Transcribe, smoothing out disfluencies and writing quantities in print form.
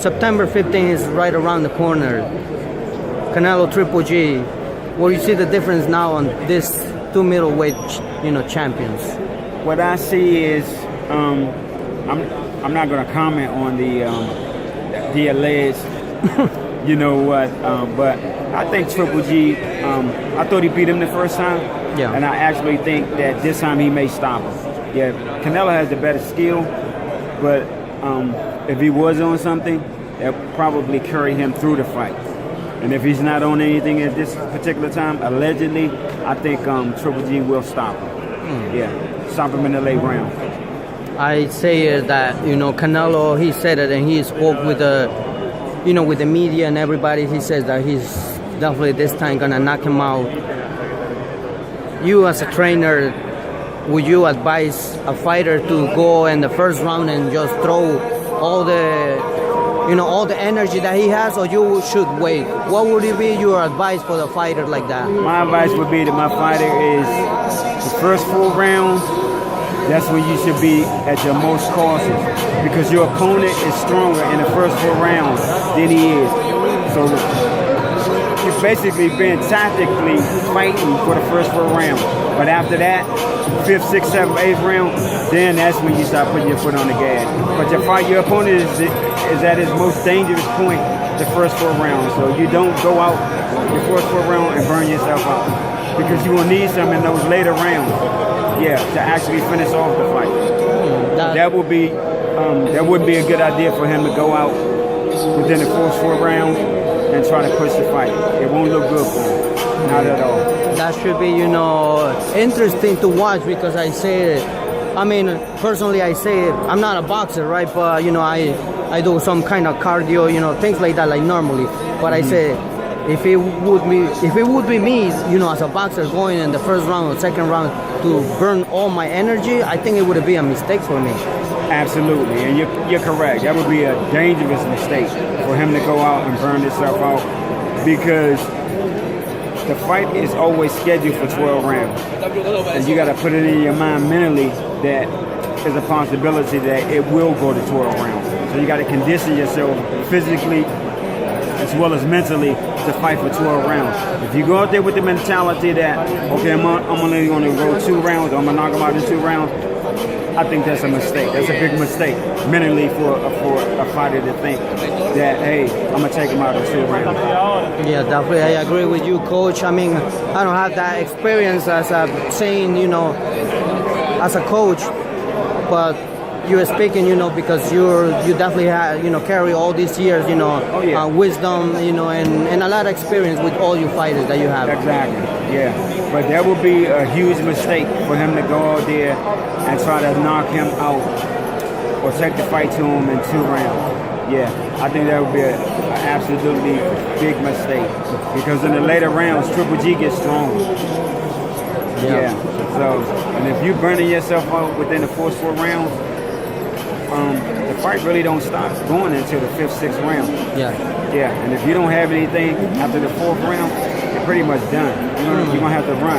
September 15th is right around the corner. Canelo Triple G. Where you see the difference now on this two middleweight, champions? What I see is, I'm not going to comment on the alleged, but I think Triple G. I thought he beat him the first time, and I actually think that this time he may stop him. Yeah, Canelo has the better skill, but if he was on something, it'll probably carry him through the fight. And if he's not on anything at this particular time, allegedly, I think Triple G will stop him. Yeah, stop him in the late round. I say that, Canelo, he said it, and he spoke with the, with the media and everybody. He says that he's definitely this time gonna knock him out. You as a trainer, would you advise a fighter to go in the first round and just throw all the all the energy that he has, or you should wait? What would be your advice for the fighter like that? My advice would be that my fighter is the first 4 rounds, that's when you should be at your most cautious, because your opponent is stronger in the first 4 rounds than he is. So you've basically been tactically fighting for the first 4 rounds. But after that, 5th, 6th, 7th, 8th round, then that's when you start putting your foot on the gas. But your opponent is at his most dangerous point the first 4 rounds. So you don't go out the first 4 rounds and burn yourself out, because you will need some in those later rounds, to actually finish off the fight. That wouldn't be a good idea for him to go out within the first 4 rounds and try to push the fight. It won't look good for him, not at all. That should be, interesting to watch, because personally I say I'm not a boxer, right? But, I do some kind of cardio, things like that, like normally. But I say, if it would be me, as a boxer going in the first round or second round to burn all my energy, I think it would be a mistake for me. Absolutely, and you're correct. That would be a dangerous mistake for him to go out and burn himself out, because the fight is always scheduled for 12 rounds. And you got to put it in your mind mentally that there's a possibility that it will go to 12 rounds. So you got to condition yourself physically as well as mentally to fight for 12 rounds. If you go out there with the mentality that, okay, I'm only going to go 2 rounds, or I'm going to knock him out in 2 rounds, I think that's a mistake. That's a big mistake mentally for a fighter to think that, hey, I'm going to take him out in 2 rounds. Yeah, definitely. I agree with you, Coach. I don't have that experience as I'm saying, as a coach, but you're speaking, because you definitely have, carry all these years, wisdom, and a lot of experience with all you fighters that you have. Exactly, yeah. But that would be a huge mistake for him to go out there and try to knock him out or take the fight to him in 2 rounds. Yeah, I think that would be an absolutely big mistake, because in the later rounds, Triple G gets stronger. Yeah. So, and if you're burning yourself out within the first 4 rounds, the fight really don't stop going until the 5th, 6th round. Yeah. And if you don't have anything after the 4th round, you're pretty much done. You're gonna have to run.